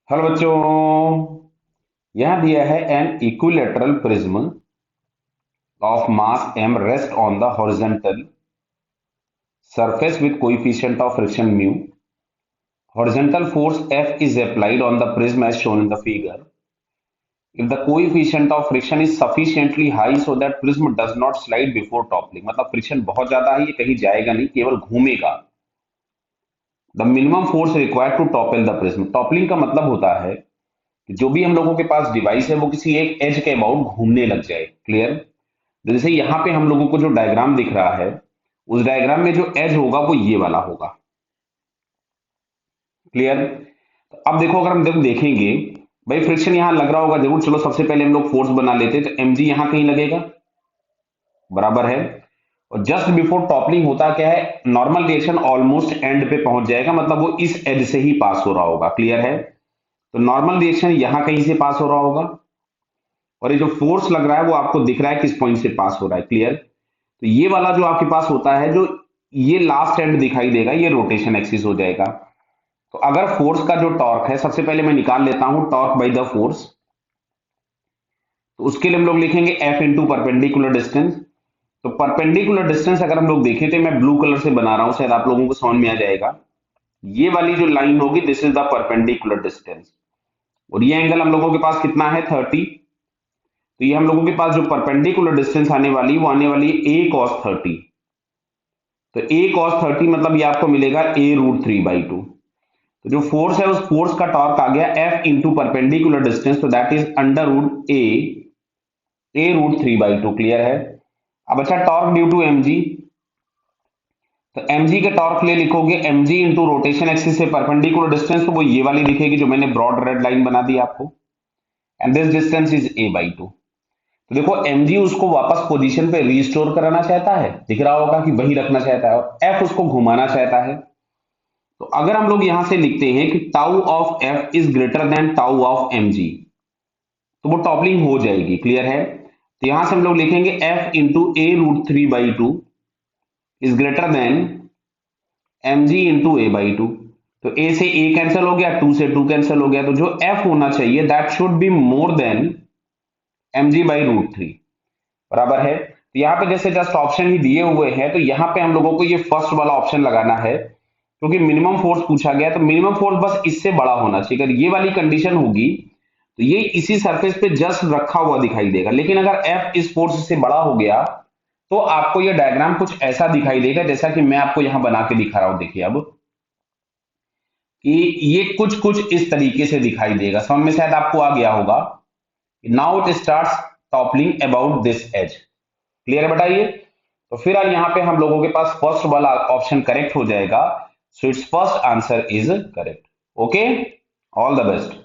Hello बच्चों। यहां दिया है an equilateral prism of mass m rest on the horizontal surface with coefficient of friction mu. Horizontal force F is applied on the prism as shown in the figure. If the coefficient of friction is sufficiently high so that prism does not slide before toppling, मतलब friction बहुत ज्यादा है, ये कहीं जाएगा नहीं, केवल घूमेगा. The minimum force required to topple the prism. Toppling का मतलब होता है कि जो भी हम लोगों के पास डिवाइस है वो किसी एक एज के अबाउट घूमने लग जाए. क्लियर. जैसे यहाँ पे हम लोगों को जो डायग्राम दिख रहा है, उस डायग्राम में जो एज होगा वो ये वाला होगा. क्लियर. तो अब देखो, अगर हम देखेंगे, भाई फ्रिक्शन यहां लग रहा होगा जरूर. चलो सबसे पहले हम लोग फोर्स बना लेते हैं. तो mg यहां कहीं लगेगा, बराबर है. और जस्ट बिफोर टॉपलिंग होता क्या है, नॉर्मल रिएक्शन ऑलमोस्ट एंड पे पहुंच जाएगा, मतलब वो इस एज से ही पास हो रहा होगा. क्लियर है. तो नॉर्मल रिएक्शन यहां कहीं से पास हो रहा होगा, और ये जो फोर्स लग रहा है वो आपको दिख रहा है किस पॉइंट से पास हो रहा है. क्लियर. तो ये वाला जो आपके पास होता है, जो ये लास्ट एंड दिखाई देगा, ये रोटेशन एक्सिस हो जाएगा. तो अगर फोर्स का जो टॉर्क है, सबसे पहले मैं निकाल लेता हूं टॉर्क बाय द फोर्स. तो उसके लिए हम लोग लिखेंगे एफ इंटू परपेंडिकुलर डिस्टेंस. तो परपेंडिकुलर डिस्टेंस अगर हम लोग देखें, तो मैं ब्लू कलर से बना रहा हूं, शायद आप लोगों को समझ में आ जाएगा. ये वाली जो लाइन होगी, this is the perpendicular distance. और ये एंगल हम लोगों के पास कितना है, 30. तो ये हम लोगों के पास जो परपेंडिकुलर डिस्टेंस आने वाली, वो आने वाली है a cos 30. तो a cos 30 मतलब ये आपको मिलेगा a रूट 3/2. तो जो फोर्स है, उस फोर्स का टॉर्क आ गया F इंटू परपेंडिकुलर डिस्टेंस, तो that is under root a root 3/2. Clear है. अब अच्छा, टॉर्क ड्यू टू mg. तो mg के टॉर्क ले लिखोगे mg इंटू रोटेशन एक्सिस से परपेंडिकुलर डिस्टेंस, तो वो ये वाली दिखेगी जो मैंने ब्रॉड रेड लाइन बना दी आपको. And this distance is a/2. तो देखो, mg उसको वापस पोजीशन पे रिस्टोर कराना चाहता है, दिख रहा होगा कि वही रखना चाहता है, और f उसको घुमाना चाहता है. तो अगर हम लोग यहां से लिखते हैं कि tau of f is greater then tau of mg, तो वो टॉपलिंग हो जाएगी. क्लियर है. तो यहां से हम लोग लिखेंगे f into a root 3/2 is greater than mg into a/2. तो a से a कैंसिल हो गया, 2 से 2 कैंसिल हो गया, तो जो f होना चाहिए that should be more than mg by root 3. बराबर है. तो यहाँ पे जैसे जस्ट ऑप्शन ही दिए हुए हैं, तो यहाँ पे हम लोगों को ये फर्स्ट वाला ऑप्शन लगाना है, क्योंकि मिनिमम फोर्स पूछा गया है. तो मिनिमम फोर्स बस इससे बड़ा होना चाहिए. अगर ये वाली कंडीशन होगी, तो ये इसी सरफेस पे जस्ट रखा हुआ दिखाई देगा. लेकिन अगर एफ इस फोर्स से बड़ा हो गया, तो आपको ये डायग्राम कुछ ऐसा दिखाई देगा, जैसा कि मैं आपको यहां बना के दिखा रहा हूं. देखिए अब कि ये कुछ कुछ इस तरीके से दिखाई देगा. समझ में शायद आपको आ गया होगा. Now it starts toppling about this edge. Clear है बेटा ये. तो फिर यहाँ पे हम लोगों के पास फर्स्ट वाला ऑप्शन करेक्ट हो जाएगा. So it's first answer is correct. Okay, all the best.